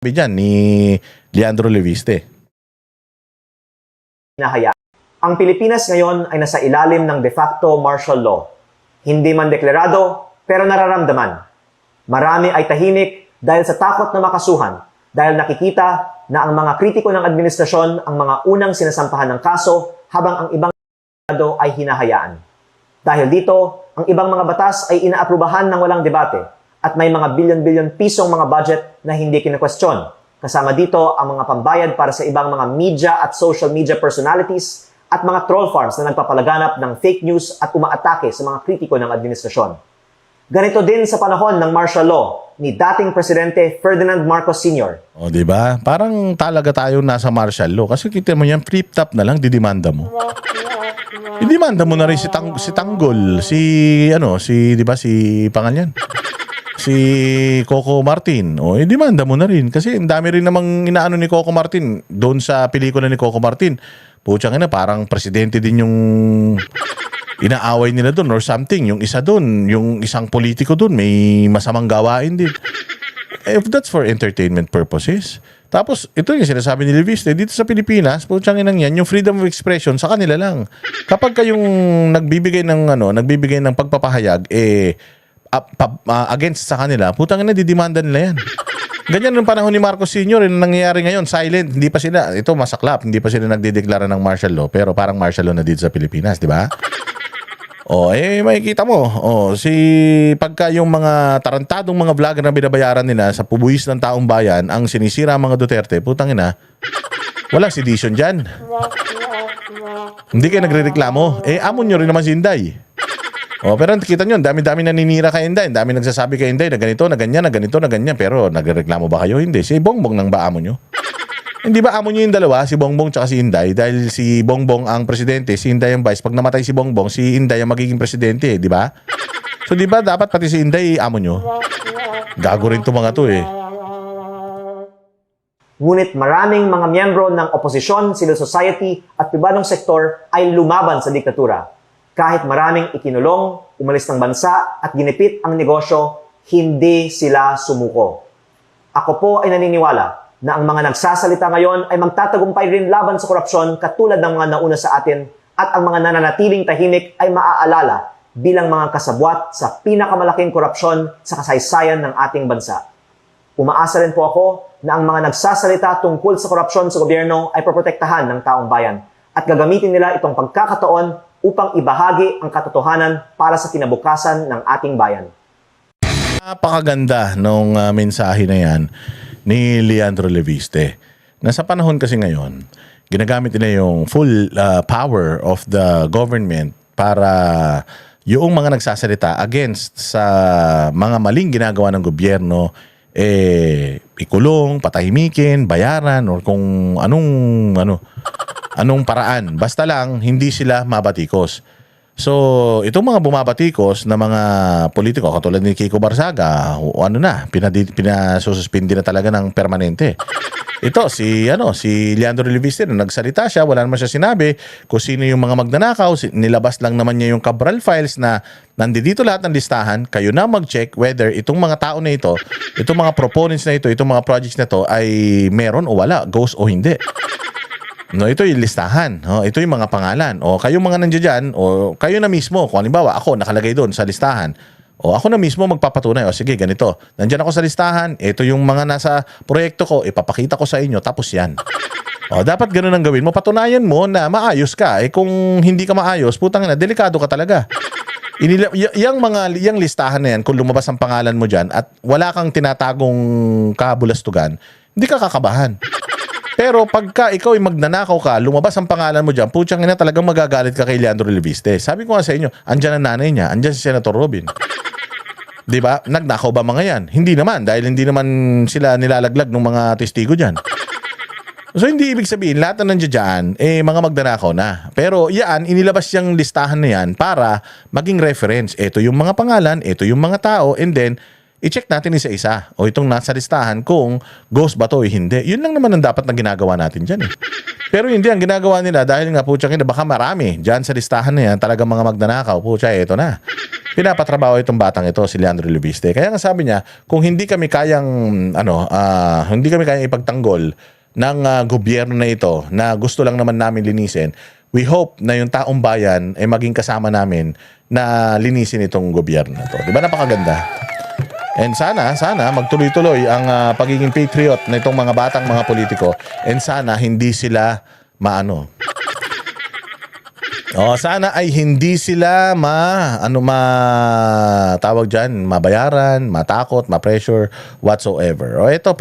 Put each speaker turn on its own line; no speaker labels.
Diyan ni Leandro Leviste.
Hinahayaan. Ang Pilipinas ngayon ay nasa ilalim ng de facto martial law. Hindi man deklarado, pero nararamdaman. Marami ay tahimik dahil sa takot na makasuhan, dahil nakikita na ang mga kritiko ng administrasyon ang mga unang sinasampahan ng kaso habang ang ibang ay hinahayaan. Dahil dito, ang ibang mga batas ay inaaprubahan ng walang debate at may mga bilyon-bilyon pisong mga budget na hindi kinakwestiyon. Kasama dito ang mga pambayad para sa ibang mga media at social media personalities at mga troll farms na nagpapalaganap ng fake news at umaatake sa mga kritiko ng administrasyon. Ganito din sa panahon ng martial law ni dating Presidente Ferdinand Marcos Sr.
O, di ba? Parang talaga tayo nasa martial law. Kasi kita mo yan, flip-top na lang, didimanda mo. Didimanda mo na rin si Tanggol, di ba, si pangalan? Si Coco Martin. O, demanda mo na rin. Kasi ang dami rin namang inaano ni Coco Martin doon sa pelikula ni Coco Martin. Putsang ina, parang presidente din yung inaaway nila doon or something. Yung isa doon, yung isang politiko doon, may masamang gawain din. If that's for entertainment purposes. Tapos, ito yung sinasabi ni Leviste, dito sa Pilipinas, putsang inang yan, yung freedom of expression sa kanila lang. Kapag kayong nagbibigay ng pagpapahayag, against sa kanila, putang ina, didimanda nila yan. Ganyan ng panahon ni Marcos Sr. Yung nangyayari ngayon, silent, hindi pa sila, ito masaklap, hindi pa sila nagdedeklara ng martial law, pero parang martial law na dito sa Pilipinas, di ba? Makikita mo, pagka yung mga tarantadong mga vlogger na binabayaran nila sa pubuwis ng taong bayan, ang sinisira mga Duterte, putang ina, walang sedition dyan. Hindi kayo nagrereklamo, amon nyo rin naman si Inday. Pero kita nyo, dami-dami naninira kay Inday. Dami nagsasabi kay Inday na ganito, na ganyan, na ganito, na ganyan. Pero nagreklamo ba kayo? Hindi. Si Bongbong nang ba amo nyo? Hindi ba amo nyo yung dalawa? Si Bongbong tsaka si Inday. Dahil si Bongbong ang presidente, si Inday ang vice. Pag namatay si Bongbong, si Inday ang magiging presidente. Di ba? So di ba dapat pati si Inday amo nyo? Gago rin to mga to
Ngunit maraming mga miyembro ng oposisyon, civil society at pribadong sektor ay lumaban sa diktatura. Kahit maraming ikinulong, umalis ng bansa at ginipit ang negosyo, hindi sila sumuko. Ako po ay naniniwala na ang mga nagsasalita ngayon ay magtatagumpay rin laban sa korupsyon katulad ng mga nauna sa atin at ang mga nananatiling tahimik ay maaalala bilang mga kasabwat sa pinakamalaking korupsyon sa kasaysayan ng ating bansa. Umaasa rin po ako na ang mga nagsasalita tungkol sa korupsyon sa gobyerno ay poprotektahan ng taong bayan at gagamitin nila itong pagkakataon upang ibahagi ang katotohanan para sa kinabukasan ng ating bayan.
Napakaganda nung mensahe na yan ni Leandro Leviste. Nasa panahon kasi ngayon, ginagamit nila yung full power of the government para yung mga nagsasalita against sa mga maling ginagawa ng gobyerno, ikulong, patahimikin, bayaran, or kung anong paraan. Basta lang, hindi sila mabatikos. So, itong mga bumabatikos na mga politiko, katulad ni Kiko Barsaga, pinasususpindi na talaga ng permanente. Ito, si Leandro Leviste, nagsalita siya, wala naman siya sinabi kung sino yung mga magnanakaw, nilabas lang naman niya yung Cabral files na nandito lahat ng listahan, kayo na mag-check whether itong mga tao na ito, itong mga proponents na ito, itong mga projects na ito ay meron o wala, ghost o hindi. Ito yung listahan. Ito yung mga pangalan. Kayo mga nandiyan dyan, kayo na mismo, kung halimbawa ako nakalagay doon sa listahan, ako na mismo magpapatunay, sige, ganito. Nandiyan ako sa listahan, ito yung mga nasa proyekto ko, ipapakita ko sa inyo, tapos yan. Dapat ganun ang gawin mo. Patunayan mo na maayos ka. Kung hindi ka maayos, putang ina, delikado ka talaga. Yung listahan na yan, kung lumabas ang pangalan mo dyan at wala kang tinatagong kabulastugan, hindi ka kakabahan. Pero pagka ikaw ay magnanakaw ka, lumabas ang pangalan mo dyan, putsang ina, talagang magagalit ka kay Leandro Leviste. Sabi ko nga sa inyo, andyan ang nanay niya, andyan si Senator Robin. Diba? Nagnakaw ba mga yan? Hindi naman, dahil hindi naman sila nilalaglag ng mga testigo dyan. So hindi ibig sabihin, lahat na nandiyan mga magnanakaw na. Pero yan, inilabas yung listahan na yan para maging reference. Ito yung mga pangalan, ito yung mga tao, and then i-check natin isa-isa. Itong nasa listahan kung ghost ba to o hindi. Yun lang naman ang dapat na ginagawa natin dyan Pero hindi, ang ginagawa nila dahil nga putsang ina, baka marami dyan sa listahan na yan, talagang mga magnanakaw, putsa, eto na. pinapatrabaho itong batang ito, si Leandro Lubiste. Kaya nga sabi niya, kung hindi kami kayang hindi kami kayang ipagtanggol ng gobyerno na ito na gusto lang naman namin linisin, we hope na yung taong bayan ay maging kasama namin na linisin itong gobyerno na ito. Di ba napakaganda? And sana magtuloy-tuloy ang pagiging patriot na itong mga batang mga politiko, and sana hindi sila sana ay hindi sila tawag diyan, mabayaran, matakot, ma-pressure whatsoever. O ito